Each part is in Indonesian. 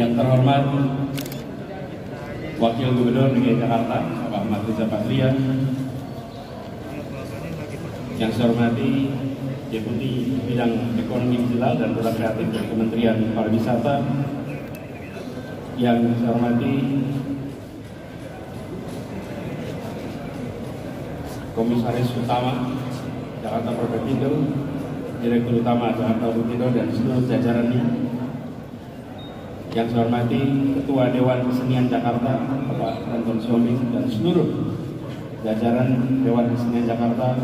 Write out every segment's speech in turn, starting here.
Yang terhormat Wakil Gubernur DKI Jakarta, Bapak Ahmad Riza Patria. Yang saya hormati Deputi Bidang Ekonomi Digital dan Produk Kreatif dari Kementerian Pariwisata. Yang saya hormati Komisaris Utama Jakarta Propertindo, Direktur Utama Jakarta Propertindo dan seluruh jajarannya. Yang saya hormati Ketua Dewan Kesenian Jakarta, Bapak Anton Siombing dan seluruh jajaran Dewan Kesenian Jakarta,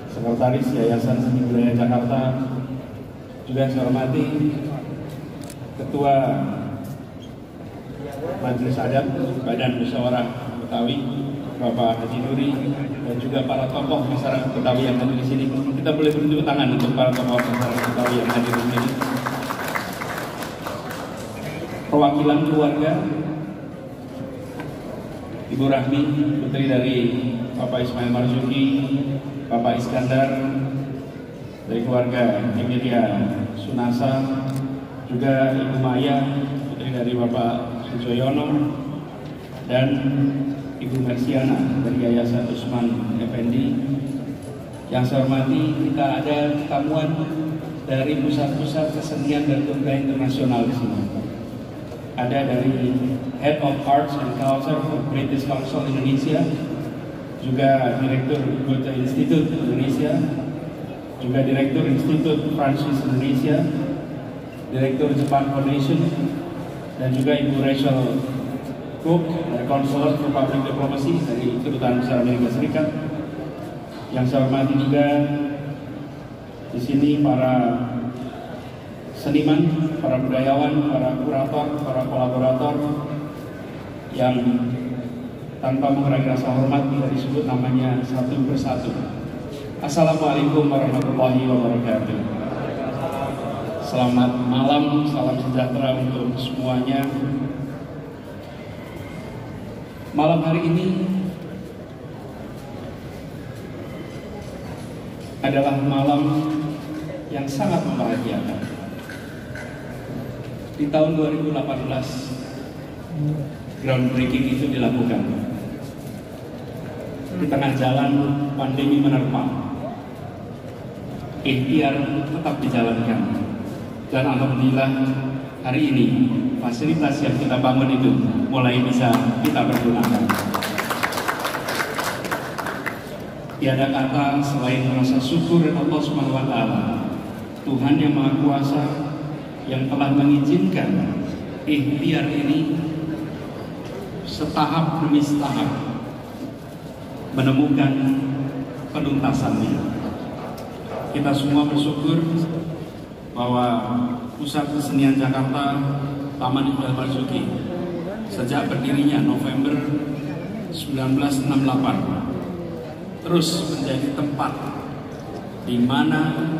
Sekretaris Yayasan Seni Budaya Jakarta. Juga saya hormati Ketua Majelis Adat Badan Musyawarah Betawi, Bapak Haji Nuri, dan juga para tokoh masyarakat Betawi yang hadir di sini. Kita boleh bertepuk tangan untuk para tokoh masyarakat Betawi yang hadir di sini. Perwakilan keluarga, Ibu Rahmi, putri dari Bapak Ismail Marzuki, Bapak Iskandar, dari keluarga Emilia Sunasa, juga Ibu Maya, putri dari Bapak Sujoyono, dan Ibu Mersiana dari Yayasan Usman Effendi. Yang saya hormati, kita ada tamuan dari pusat-pusat kesenian dan budaya internasional di sini. Ada dari Head of Arts and Culture of British Council Indonesia, juga Direktur Goethe Institute Indonesia, juga Direktur Institut Prancis Indonesia, Direktur Japan Foundation, dan juga Ibu Rachel Cook dari Consulate for Public Diplomacy dari Kedutaan Besar Amerika Serikat. Yang saya hormati juga di sini para seniman, para budayawan, para kurator, para kolaborator yang tanpa mengurangi rasa hormat kita disebut namanya satu persatu. Assalamualaikum warahmatullahi wabarakatuh. Selamat malam, salam sejahtera untuk semuanya. Malam hari ini adalah malam yang sangat membahagiakan. Di tahun 2018, groundbreaking itu dilakukan. Di tengah jalan pandemi menerpa, ikhtiar tetap dijalankan. Dan alhamdulillah hari ini fasilitas yang kita bangun itu mulai bisa kita pergunakan. Tiada kata selain merasa syukur Allah Subhanahu wa Ta'ala, Tuhan yang Maha Kuasa, yang telah mengizinkan ikhtiar ini setahap demi setahap menemukan penuntasannya. Kita semua bersyukur bahwa Pusat Kesenian Jakarta Taman Ismail Marzuki sejak berdirinya November 1968 terus menjadi tempat di mana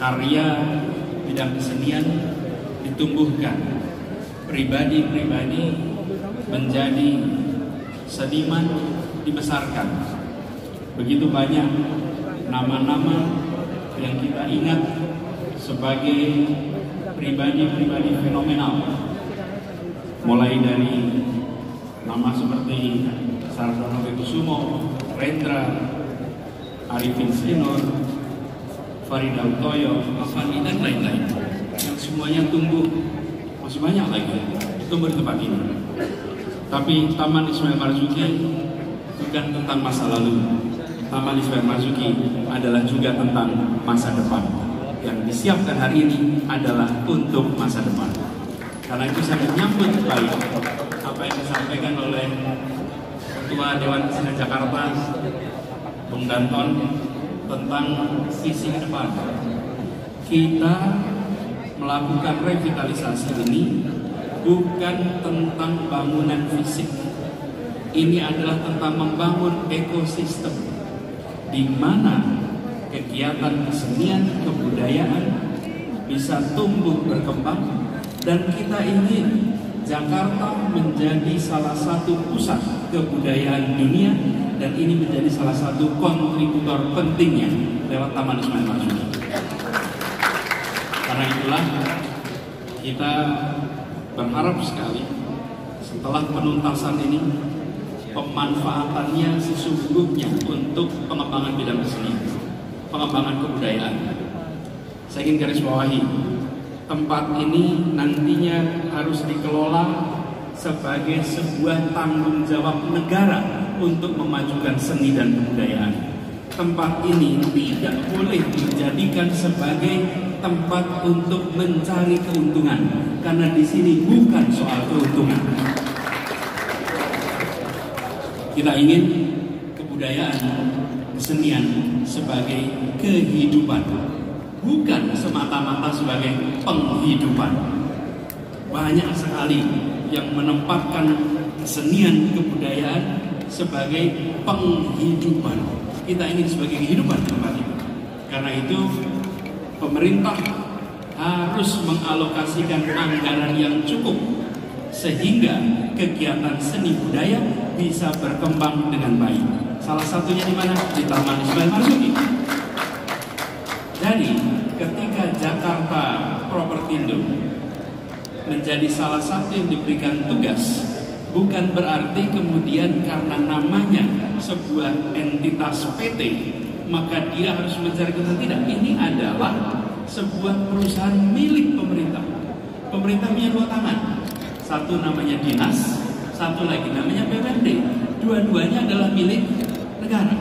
karya bidang kesenian ditumbuhkan, pribadi-pribadi menjadi seniman dibesarkan. Begitu banyak nama-nama yang kita ingat sebagai pribadi-pribadi fenomenal, mulai dari nama seperti Sardono Kusumo, Rendra, Arifin Sinor, Farida Utoyo, Afani, dan lain-lain, yang semuanya tumbuh masih banyak lagi tumbuh di tempat ini. Tapi Taman Ismail Marzuki bukan tentang masa lalu. Taman Ismail Marzuki adalah juga tentang masa depan. Yang disiapkan hari ini adalah untuk masa depan. Karena itu saya menyambut baik apa yang disampaikan oleh Ketua Dewan Kesenian Jakarta, Bung Danton, tentang visi ke depan. Kita melakukan revitalisasi ini bukan tentang bangunan fisik. Ini adalah tentang membangun ekosistem di mana kegiatan kesenian, kebudayaan bisa tumbuh berkembang, dan kita ingin Jakarta menjadi salah satu pusat kebudayaan dunia, dan ini menjadi salah satu kontributor pentingnya lewat Taman Ismail Marzuki. Karena itulah Kita berharap sekali setelah penuntasan ini pemanfaatannya sesungguhnya untuk pengembangan bidang seni, pengembangan kebudayaan. Saya ingin garis bawahi, tempat ini nantinya harus dikelola sebagai sebuah tanggung jawab negara untuk memajukan seni dan kebudayaan. Tempat ini tidak boleh dijadikan sebagai tempat untuk mencari keuntungan, karena di sini bukan soal keuntungan. Kita ingin kebudayaan, kesenian sebagai kehidupan, bukan semata-mata sebagai penghidupan. Banyak sekali yang menempatkan kesenian kebudayaan sebagai penghidupan. Kita ingin sebagai kehidupan tempat ini. Karena itu pemerintah harus mengalokasikan anggaran yang cukup sehingga kegiatan seni budaya bisa berkembang dengan baik. Salah satunya di mana? Di Taman Ismail Marzuki. Jadi ketika Jakarta Propertindo menjadi salah satu yang diberikan tugas, bukan berarti kemudian karena namanya sebuah entitas PT maka dia harus mencari keuntungan. Tidak, ini adalah sebuah perusahaan milik pemerintah. Pemerintah punya dua tangan, satu namanya dinas, satu lagi namanya BUMD. Dua-duanya adalah milik negara.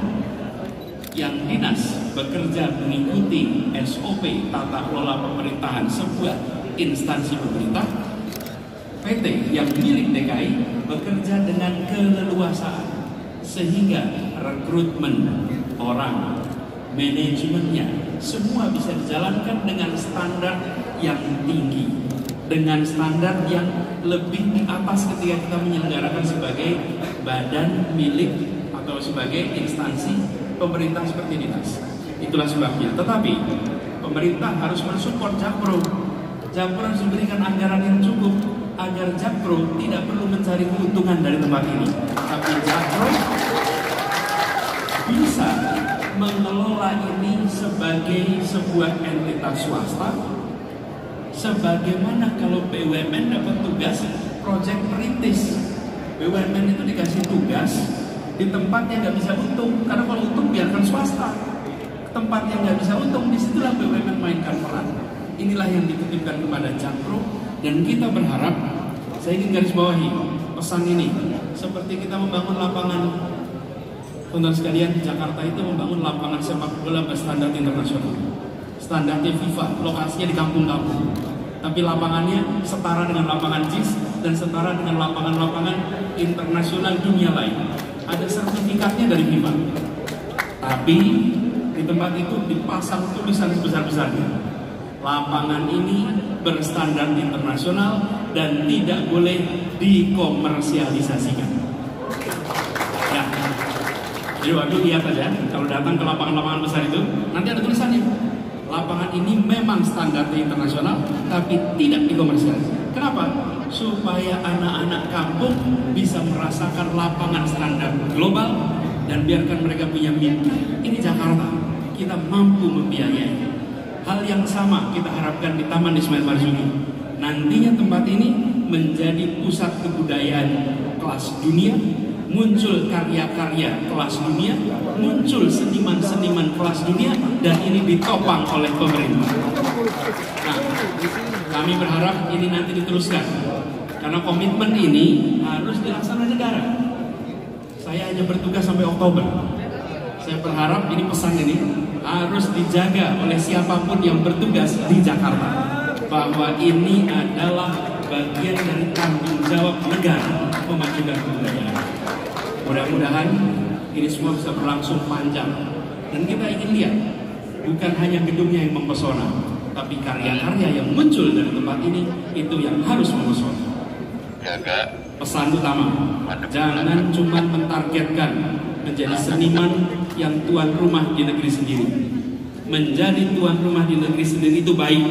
Yang dinas bekerja mengikuti SOP tata kelola pemerintahan sebuah instansi pemerintah. PT yang milik DKI bekerja dengan keleluasaan sehingga rekrutmen orang, manajemennya semua bisa dijalankan dengan standar yang tinggi, dengan standar yang lebih di atas ketika kita menyelenggarakan sebagai badan milik atau sebagai instansi pemerintah seperti dinas. Itulah sebabnya. Tetapi pemerintah harus mensupport Jakpro. Jakpro harus memberikan anggaran yang cukup agar Jakpro tidak perlu mencari keuntungan dari tempat ini, tapi Jakpro bisa mengelola ini sebagai sebuah entitas swasta. Sebagaimana kalau BUMN dapat tugas proyek perintis, BUMN itu dikasih tugas di tempat yang nggak bisa untung, karena kalau untung biarkan swasta. Tempat yang nggak bisa untung, disitulah BUMN mainkan peran. Inilah yang dititipkan kepada Jakpro. Dan kita berharap, saya ingin garis bawahi pesan ini, seperti kita membangun lapangan, teman-teman sekalian, Jakarta itu membangun lapangan sepak bola berstandar internasional, standarnya FIFA, lokasinya di kampung-kampung, tapi lapangannya setara dengan lapangan JIS dan setara dengan lapangan-lapangan internasional dunia lain. Ada sertifikatnya dari FIFA, tapi di tempat itu dipasang tulisan sebesar-besarnya, lapangan ini berstandar internasional dan tidak boleh dikomersialisasikan. Ya, jadi waktu lihat aja, kalau datang ke lapangan-lapangan besar itu, nanti ada tulisannya, lapangan ini memang standarnya internasional, tapi tidak dikomersialisasikan. Kenapa? Supaya anak-anak kampung bisa merasakan lapangan standar global dan biarkan mereka punya mimpi. Ini Jakarta, kita mampu membiayai. Hal yang sama kita harapkan di Taman Ismail Marzuki. Nantinya tempat ini menjadi pusat kebudayaan kelas dunia, muncul karya-karya kelas dunia, muncul seniman-seniman kelas dunia, dan ini ditopang oleh pemerintah. Nah, kami berharap ini nanti diteruskan, karena komitmen ini harus dilaksanakan negara. Saya hanya bertugas sampai Oktober. Saya berharap ini pesan ini harus dijaga oleh siapapun yang bertugas di Jakarta, bahwa ini adalah bagian dari tanggung jawab negara memajukan kebudayaan. Mudah-mudahan ini semua bisa berlangsung panjang, dan kita ingin lihat bukan hanya gedungnya yang mempesona, tapi karya-karya yang muncul dari tempat ini itu yang harus mempesona. Pesan utama, jangan cuma mentargetkan menjadi seniman yang tuan rumah di negeri sendiri. Menjadi tuan rumah di negeri sendiri itu baik,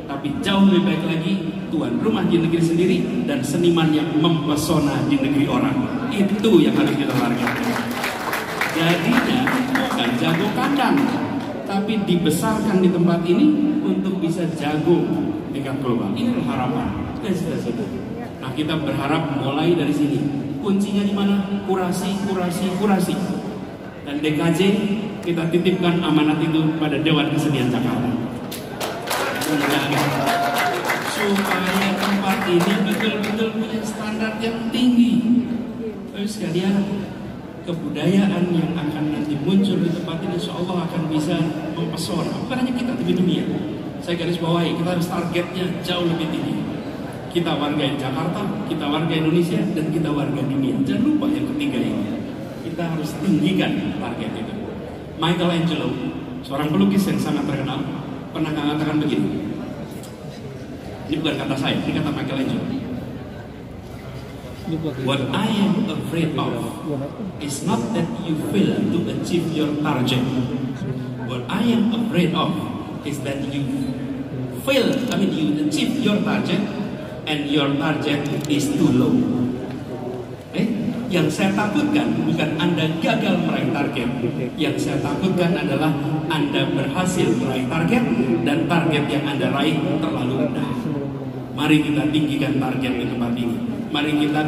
tapi jauh lebih baik lagi tuan rumah di negeri sendiri dan seniman yang mempesona di negeri orang. Itu yang harus kita targetkan. Jadinya bukan jago kandang, tapi dibesarkan di tempat ini untuk bisa jago tingkat global. Ini adalah harapan dan cita-cita. Nah, kita berharap mulai dari sini. Kuncinya di mana? Kurasi. Dan DKJ kita titipkan amanat itu pada Dewan Kesenian Jakarta. Supaya tempat ini betul-betul punya standar yang tinggi. Terus sekalian, kebudayaan yang akan nanti muncul di tempat ini insya Allah akan bisa mempesona. Bukan hanya kita, tapi dunia. Saya garis bawahi, kita harus targetnya jauh lebih tinggi. Kita warga Jakarta, kita warga Indonesia, dan kita warga dunia. Jangan lupa yang ketiga ini. Kita harus tinggikan target itu. Michelangelo, seorang pelukis yang sangat terkenal, pernah mengatakan begini. Ini bukan kata saya, ini kata Michelangelo. What I am afraid of is not that you fail to achieve your target. What I am afraid of is that you you achieve your target and your target is too low. Yang saya takutkan bukan Anda gagal meraih target. Yang saya takutkan adalah Anda berhasil meraih target dan target yang Anda raih terlalu rendah. Mari kita tinggikan target di tempat ini. Mari kita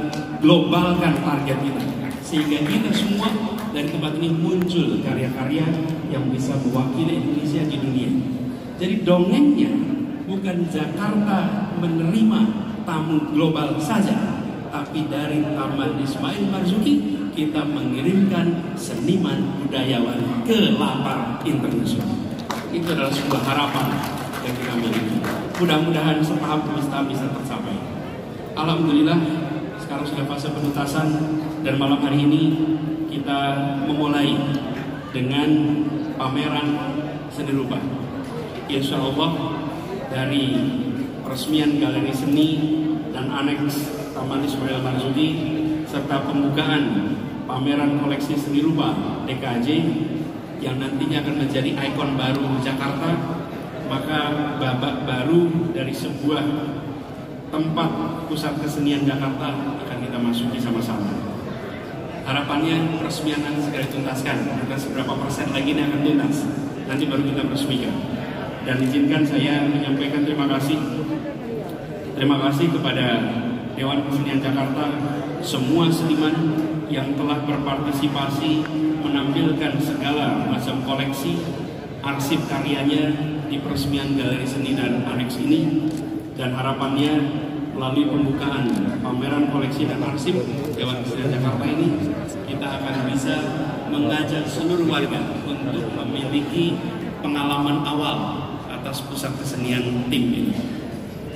globalkan target kita. Sehingga kita semua dari tempat ini muncul karya-karya yang bisa mewakili Indonesia di dunia. Jadi dongengnya bukan Jakarta menerima tamu global saja, tapi dari Taman Ismail Marzuki kita mengirimkan seniman budayawan ke lapar internasional. Itu adalah sebuah harapan yang kita miliki. Mudah-mudahan setahap demi setahap bisa tercapai. Alhamdulillah sekarang sudah fase penuntasan dan malam hari ini kita memulai dengan pameran seni rupa. Insya Allah dari peresmian galeri seni dan aneks Taman Ismail Marzuki serta pembukaan pameran koleksi seni rupa DKJ yang nantinya akan menjadi ikon baru Jakarta, maka babak baru dari sebuah tempat pusat kesenian Jakarta akan kita masuki sama-sama. Harapannya peresmian nanti segera dituntaskan, dan seberapa persen lagi ini akan tuntas, nanti baru kita resmikan. Dan izinkan saya menyampaikan terima kasih kepada Dewan Kesenian Jakarta, semua seniman yang telah berpartisipasi menampilkan segala macam koleksi arsip karyanya di peresmian galeri seni dan aneks ini. Dan harapannya melalui pembukaan pameran koleksi dan arsip Dewan Kesenian Jakarta ini, kita akan bisa mengajak seluruh warga untuk memiliki pengalaman awal atas pusat kesenian tim ini.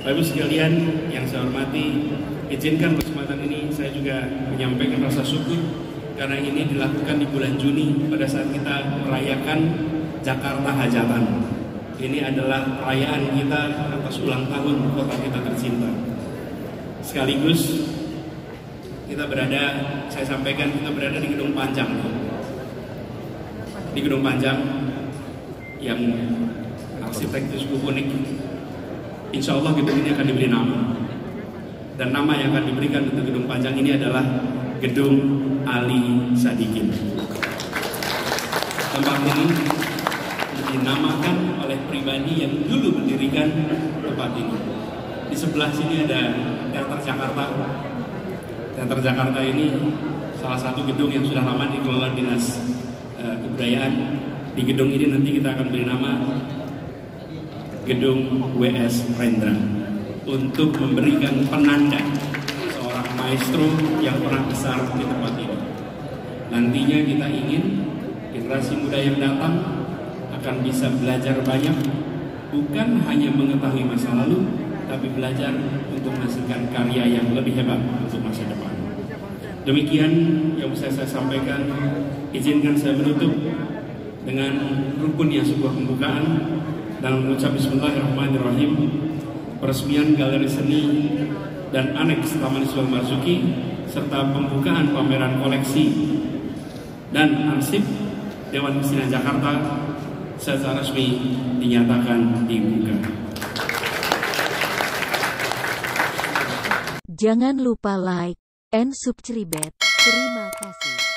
Bapak sekalian yang saya hormati, izinkan kesempatan ini saya juga menyampaikan rasa syukur karena ini dilakukan di bulan Juni pada saat kita merayakan Jakarta Hajatan. Ini adalah perayaan kita atas ulang tahun kota kita tercinta. Sekaligus kita berada, saya sampaikan kita berada di Gedung Panjang. Di Gedung Panjang yang arsitektur cukup unik. Insya Allah gedung ini akan diberi nama. Dan nama yang akan diberikan untuk Gedung Panjang ini adalah Gedung Ali Sadikin. Tempat ini dinamakan oleh pribadi yang dulu mendirikan tempat ini. Di sebelah sini ada Teater Jakarta. Teater Jakarta ini salah satu gedung yang sudah lama dikelola Dinas Kebudayaan. Di gedung ini nanti kita akan beri nama Gedung WS Rendra untuk memberikan penanda seorang maestro yang pernah besar di tempat ini. Nantinya kita ingin generasi muda yang datang akan bisa belajar banyak, bukan hanya mengetahui masa lalu, tapi belajar untuk menghasilkan karya yang lebih hebat untuk masa depan. Demikian yang bisa saya sampaikan. Izinkan saya menutup dengan rukunnya sebuah pembukaan dan mengucap Bismillahirrahmanirrahim. Peresmian galeri seni dan aneks Taman Ismail Marzuki serta pembukaan pameran koleksi dan arsip Dewan Kesenian Jakarta secara resmi dinyatakan dibuka. Jangan lupa like and subscribe. Terima kasih.